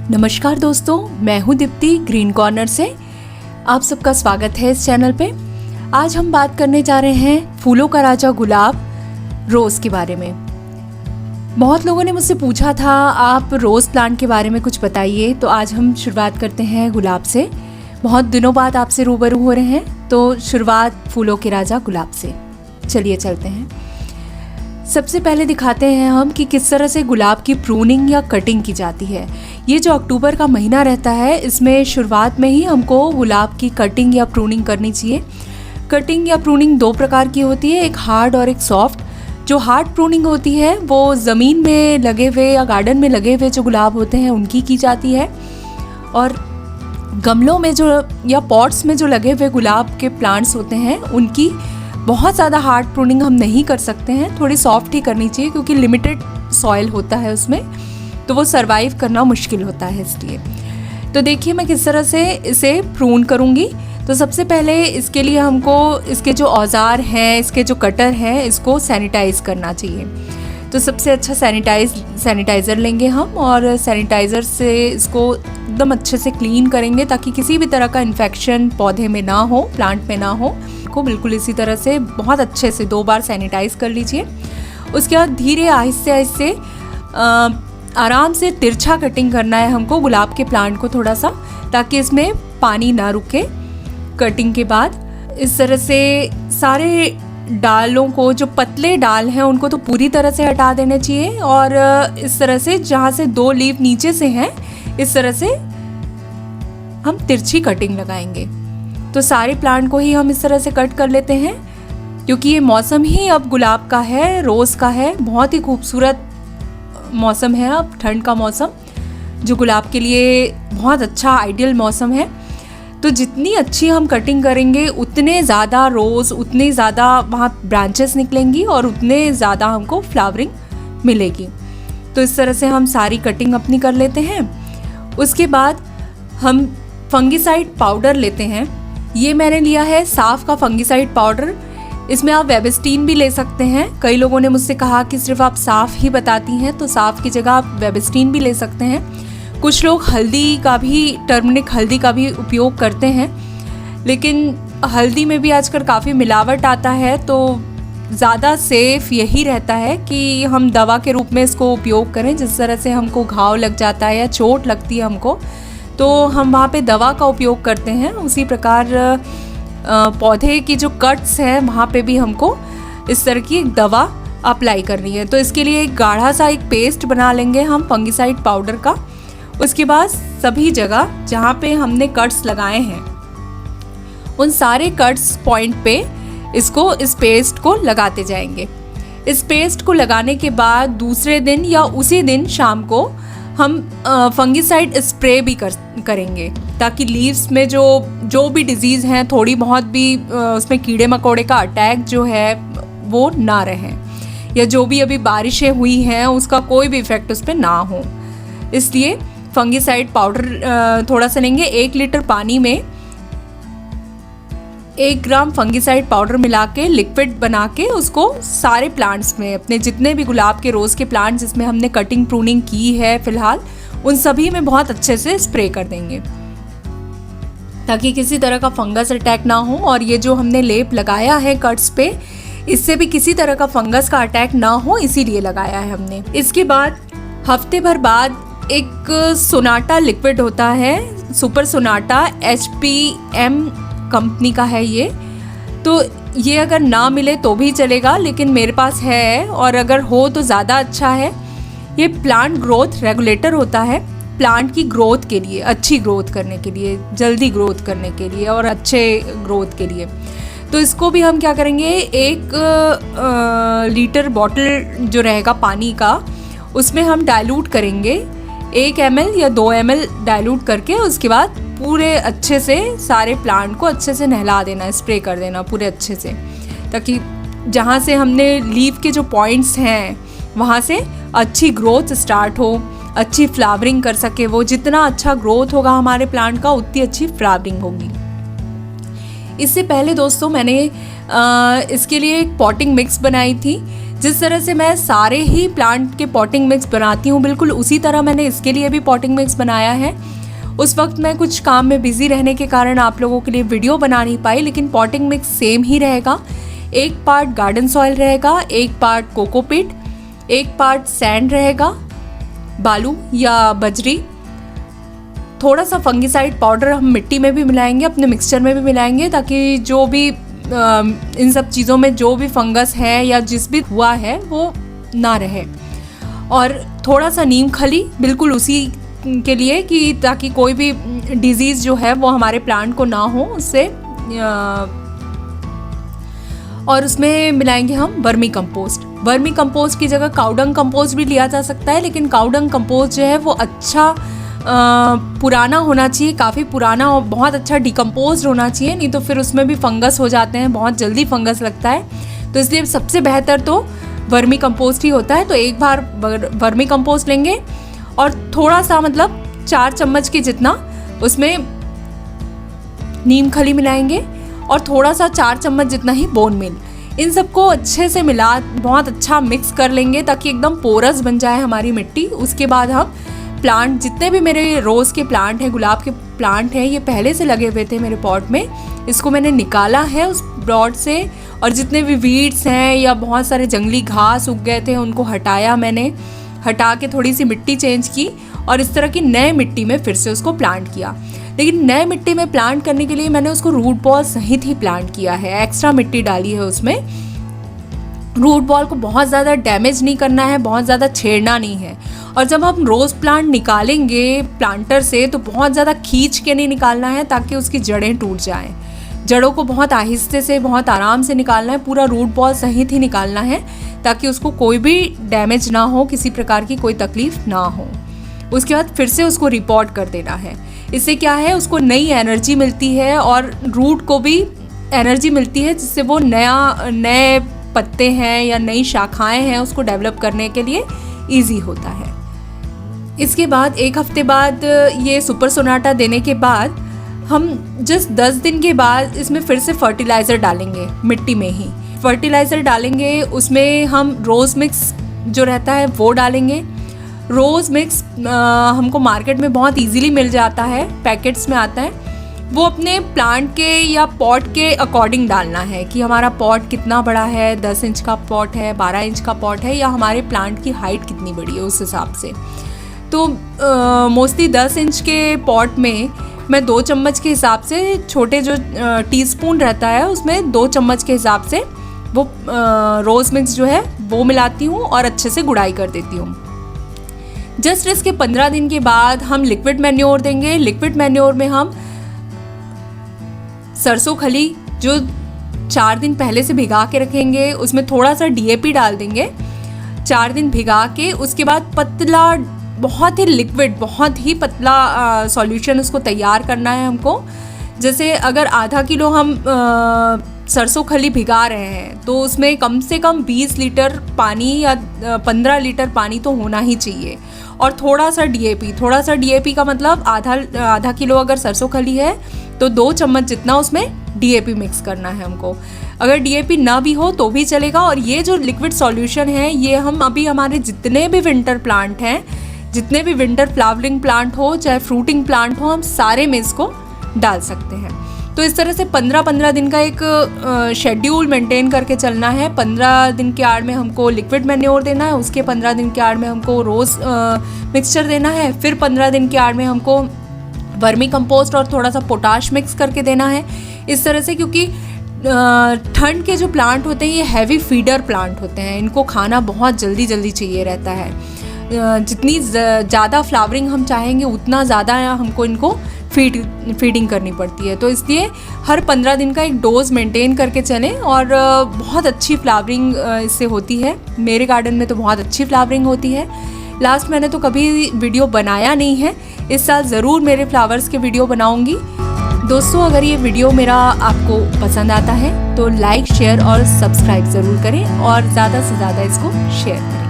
नमस्कार दोस्तों, मैं हूँ दीप्ति ग्रीन कॉर्नर से। आप सबका स्वागत है इस चैनल पे। आज हम बात करने जा रहे हैं फूलों का राजा गुलाब, रोज़ के बारे में। बहुत लोगों ने मुझसे पूछा था आप रोज़ प्लांट के बारे में कुछ बताइए, तो आज हम शुरुआत करते हैं गुलाब से। बहुत दिनों बाद आपसे रूबरू हो रहे हैं, तो शुरुआत फूलों के राजा गुलाब से। चलिए चलते हैं। सबसे पहले दिखाते हैं हम कि किस तरह से गुलाब की प्रूनिंग या कटिंग की जाती है। ये जो अक्टूबर का महीना रहता है, इसमें शुरुआत में ही हमको गुलाब की कटिंग या प्रूनिंग करनी चाहिए। कटिंग या प्रूनिंग दो प्रकार की होती है, एक हार्ड और एक सॉफ्ट। जो हार्ड प्रूनिंग होती है वो ज़मीन में लगे हुए या गार्डन में लगे हुए जो गुलाब होते हैं उनकी की जाती है, और गमलों में जो या पॉट्स में जो लगे हुए गुलाब के प्लांट्स होते हैं उनकी बहुत ज़्यादा हार्ड प्रूनिंग हम नहीं कर सकते हैं। थोड़ी सॉफ्ट ही करनी चाहिए, क्योंकि लिमिटेड सॉइल होता है उसमें, तो वो सरवाइव करना मुश्किल होता है। इसलिए तो देखिए मैं किस तरह से इसे प्रून करूँगी। तो सबसे पहले इसके लिए हमको इसके जो औजार हैं, इसके जो कटर हैं, इसको सैनिटाइज़ करना चाहिए। तो सबसे अच्छा सैनिटाइज़र लेंगे हम, और सैनिटाइज़र से इसको एकदम अच्छे से क्लीन करेंगे ताकि किसी भी तरह का इन्फेक्शन पौधे में ना हो, प्लांट में ना हो। को बिल्कुल इसी तरह से बहुत अच्छे से 2 बार सैनिटाइज़ कर लीजिए। उसके बाद धीरे आहिस्ते आहिस्ते आराम से तिरछा कटिंग करना है हमको गुलाब के प्लांट को थोड़ा सा, ताकि इसमें पानी ना रुके। कटिंग के बाद इस तरह से सारे डालों को, जो पतले डाल हैं उनको तो पूरी तरह से हटा देने चाहिए, और इस तरह से जहाँ से 2 लीफ नीचे से हैं इस तरह से हम तिरछी कटिंग लगाएंगे। तो सारे प्लांट को ही हम इस तरह से कट कर लेते हैं, क्योंकि ये मौसम ही अब गुलाब का है, रोज़ का है। बहुत ही खूबसूरत मौसम है अब, ठंड का मौसम, जो गुलाब के लिए बहुत अच्छा आइडियल मौसम है। तो जितनी अच्छी हम कटिंग करेंगे उतने ज़्यादा रोज़, उतने ज़्यादा वहाँ ब्रांचेस निकलेंगी और उतने ज़्यादा हमको फ्लावरिंग मिलेगी। तो इस तरह से हम सारी कटिंग अपनी कर लेते हैं। उसके बाद हम फंगिसाइड पाउडर लेते हैं। ये मैंने लिया है साफ का फंगिसाइड पाउडर। इसमें आप वेबिस्टीन भी ले सकते हैं। कई लोगों ने मुझसे कहा कि सिर्फ आप साफ ही बताती हैं, तो साफ की जगह आप वेबिस्टीन भी ले सकते हैं। कुछ लोग हल्दी का भी, टर्मरिक हल्दी का भी उपयोग करते हैं, लेकिन हल्दी में भी आजकल काफ़ी मिलावट आता है, तो ज़्यादा सेफ यही रहता है कि हम दवा के रूप में इसको उपयोग करें। जिस तरह से हमको घाव लग जाता है या चोट लगती है हमको, तो हम वहाँ पे दवा का उपयोग करते हैं। उसी प्रकार पौधे की जो कट्स हैं वहाँ पे भी हमको इस तरह की एक दवा अप्लाई करनी है। तो इसके लिए एक गाढ़ा सा एक पेस्ट बना लेंगे हम फंगिसाइड पाउडर का। उसके बाद सभी जगह जहाँ पे हमने कट्स लगाए हैं उन सारे कट्स पॉइंट पे इस पेस्ट को लगाते जाएंगे। इस पेस्ट को लगाने के बाद दूसरे दिन या उसी दिन शाम को हम फंगिसाइड स्प्रे भी करेंगे, ताकि लीव्स में जो भी डिजीज़ हैं, थोड़ी बहुत भी उसमें कीड़े मकोड़े का अटैक जो है वो ना रहे, या जो भी अभी बारिशें हुई हैं उसका कोई भी इफ़ेक्ट उस पर ना हो। इसलिए फंगिसाइड पाउडर थोड़ा सा लेंगे। 1 लीटर पानी में 1 ग्राम फंगिसाइड पाउडर मिला के लिक्विड बना के उसको सारे प्लांट्स में, अपने जितने भी गुलाब के, रोज़ के प्लांट्स जिसमें हमने कटिंग प्रूनिंग की है फ़िलहाल, उन सभी में बहुत अच्छे से स्प्रे कर देंगे, ताकि किसी तरह का फंगस अटैक ना हो। और ये जो हमने लेप लगाया है कट्स पे, इससे भी किसी तरह का फंगस का अटैक ना हो, इसीलिए लगाया है हमने। इसके बाद हफ्ते भर बाद एक सोनाटा लिक्विड होता है, सुपर सोनाटा, HPM कंपनी का है ये। तो ये अगर ना मिले तो भी चलेगा, लेकिन मेरे पास है, और अगर हो तो ज़्यादा अच्छा है। ये प्लांट ग्रोथ रेगुलेटर होता है, प्लांट की ग्रोथ के लिए, अच्छी ग्रोथ करने के लिए, जल्दी ग्रोथ करने के लिए और अच्छे ग्रोथ के लिए। तो इसको भी हम क्या करेंगे, 1 लीटर बॉटल जो रहेगा पानी का, उसमें हम डाइल्यूट करेंगे 1 ml या 2 ml डाइल्यूट करके। उसके बाद पूरे अच्छे से सारे प्लांट को अच्छे से नहला देना, स्प्रे कर देना पूरे अच्छे से, ताकि जहाँ से हमने लीफ के जो पॉइंट्स हैं वहाँ से अच्छी ग्रोथ स्टार्ट हो, अच्छी फ्लावरिंग कर सके। वो जितना अच्छा ग्रोथ होगा हमारे प्लांट का, उतनी अच्छी फ्लावरिंग होगी। इससे पहले दोस्तों मैंने इसके लिए एक पॉटिंग मिक्स बनाई थी, जिस तरह से मैं सारे ही प्लांट के पॉटिंग मिक्स बनाती हूँ, बिल्कुल उसी तरह मैंने इसके लिए भी पॉटिंग मिक्स बनाया है। उस वक्त मैं कुछ काम में बिज़ी रहने के कारण आप लोगों के लिए वीडियो बना नहीं पाई, लेकिन पॉटिंग मिक्स सेम ही रहेगा। एक पार्ट गार्डन सॉइल रहेगा, एक पार्ट कोकोपीट, एक पार्ट सैंड रहेगा, बालू या बजरी। थोड़ा सा फंगिसाइड पाउडर हम मिट्टी में भी मिलाएंगे, अपने मिक्सचर में भी मिलाएंगे, ताकि जो भी इन सब चीज़ों में जो भी फंगस है या जिस भी हुआ है वो ना रहे। और थोड़ा सा नीम खली, बिल्कुल उसी के लिए कि ताकि कोई भी डिजीज़ जो है वो हमारे प्लांट को ना हो उससे। और उसमें मिलाएंगे हम वर्मी कंपोस्ट। वर्मी कंपोस्ट की जगह काउडंग कंपोस्ट भी लिया जा सकता है, लेकिन काउडंग कंपोस्ट जो है वो अच्छा पुराना होना चाहिए, काफ़ी पुराना और बहुत अच्छा डिकम्पोज होना चाहिए, नहीं तो फिर उसमें भी फंगस हो जाते हैं, बहुत जल्दी फंगस लगता है। तो इसलिए सबसे बेहतर तो वर्मी कंपोस्ट ही होता है। तो एक बार वर्मी कंपोस्ट लेंगे और थोड़ा सा मतलब 4 चम्मच के जितना उसमें नीम खली मिलाएंगे और थोड़ा सा 4 चम्मच जितना ही बोन मील। इन सबको अच्छे से मिला बहुत अच्छा मिक्स कर लेंगे ताकि एकदम पोरस बन जाए हमारी मिट्टी। उसके बाद हम प्लांट, जितने भी मेरे रोज़ के प्लांट हैं, गुलाब के प्लांट हैं, ये पहले से लगे हुए थे मेरे पॉट में, इसको मैंने निकाला है उस ब्रॉड से। और जितने भी वीड्स हैं या बहुत सारे जंगली घास उग गए थे उनको हटाया मैंने, हटा के थोड़ी सी मिट्टी चेंज की और इस तरह की नए मिट्टी में फिर से उसको प्लांट किया। लेकिन नए मिट्टी में प्लांट करने के लिए मैंने उसको रूट बॉल सहित ही प्लांट किया है, एक्स्ट्रा मिट्टी डाली है उसमें। रूट बॉल को बहुत ज़्यादा डैमेज नहीं करना है, बहुत ज़्यादा छेड़ना नहीं है। और जब हम रोज़ प्लांट निकालेंगे प्लांटर से तो बहुत ज़्यादा खींच के नहीं निकालना है ताकि उसकी जड़ें टूट जाएं। जड़ों को बहुत आहिस्ते से, बहुत आराम से निकालना है, पूरा रूट बॉल सहित ही निकालना है ताकि उसको कोई भी डैमेज ना हो, किसी प्रकार की कोई तकलीफ ना हो। उसके बाद फिर से उसको रिपोर्ट कर देना है। इससे क्या है, उसको नई एनर्जी मिलती है और रूट को भी एनर्जी मिलती है, जिससे वो नए पत्ते हैं या नई शाखाएं हैं उसको डेवलप करने के लिए ईजी होता है। इसके बाद 1 हफ्ते बाद ये सुपर सोनाटा देने के बाद हम जस्ट 10 दिन के बाद इसमें फिर से फर्टिलाइज़र डालेंगे, मिट्टी में ही फर्टिलाइज़र डालेंगे। उसमें हम रोज़ मिक्स जो रहता है वो डालेंगे। रोज़ मिक्स हमको मार्केट में बहुत इजीली मिल जाता है, पैकेट्स में आता है। वो अपने प्लांट के या पॉट के अकॉर्डिंग डालना है कि हमारा पॉट कितना बड़ा है, 10 इंच का पॉट है, 12 इंच का पॉट है, या हमारे प्लांट की हाइट कितनी बड़ी है उस हिसाब से। तो मोस्टली 10 इंच के पॉट में मैं 2 चम्मच के हिसाब से, छोटे जो टीस्पून रहता है उसमें 2 चम्मच के हिसाब से वो रोज़ मिक्स जो है वो मिलाती हूँ और अच्छे से गुड़ाई कर देती हूँ। जस्ट इसके 15 दिन के बाद हम लिक्विड मैन्योर देंगे। लिक्विड मैन्योर में हम सरसों खली जो 4 दिन पहले से भिगा के रखेंगे, उसमें थोड़ा सा DAP डाल देंगे 4 दिन भिगा के। उसके बाद पतला, बहुत ही लिक्विड, बहुत ही पतला सॉल्यूशन उसको तैयार करना है हमको। जैसे अगर आधा किलो हम सरसों खली भिगा रहे हैं तो उसमें कम से कम 20 लीटर पानी या 15 लीटर पानी तो होना ही चाहिए। और थोड़ा सा DAP का मतलब आधा किलो अगर सरसों खली है तो 2 चम्मच जितना उसमें DAP मिक्स करना है हमको। अगर DAP ना भी हो तो भी चलेगा। और ये जो लिक्विड सॉल्यूशन है ये हम अभी हमारे जितने भी विंटर प्लांट हैं, जितने भी विंटर फ्लावरिंग प्लांट हो चाहे फ्रूटिंग प्लांट हो, हम सारे में इसको डाल सकते हैं। तो इस तरह से 15-15 दिन का एक शेड्यूल मेंटेन करके चलना है। 15 दिन के आड़ में हमको लिक्विड मैन्योर देना है, उसके 15 दिन के आड़ में हमको रोज़ मिक्सचर देना है, फिर 15 दिन के आड़ में हमको वर्मी कंपोस्ट और थोड़ा सा पोटाश मिक्स करके देना है। इस तरह से, क्योंकि ठंड के जो प्लांट होते हैं ये हैवी फीडर प्लांट होते हैं, इनको खाना बहुत जल्दी जल्दी चाहिए रहता है। जितनी ज़्यादा फ्लावरिंग हम चाहेंगे उतना ज़्यादा हमको इनको फीडिंग करनी पड़ती है। तो इसलिए हर 15 दिन का एक डोज मेंटेन करके चलें और बहुत अच्छी फ्लावरिंग इससे होती है। मेरे गार्डन में तो बहुत अच्छी फ्लावरिंग होती है। लास्ट मैंने तो कभी वीडियो बनाया नहीं है, इस साल ज़रूर मेरे फ्लावर्स के वीडियो बनाऊंगी। दोस्तों, अगर ये वीडियो मेरा आपको पसंद आता है तो लाइक, शेयर और सब्सक्राइब ज़रूर करें और ज़्यादा से ज़्यादा इसको शेयर करें।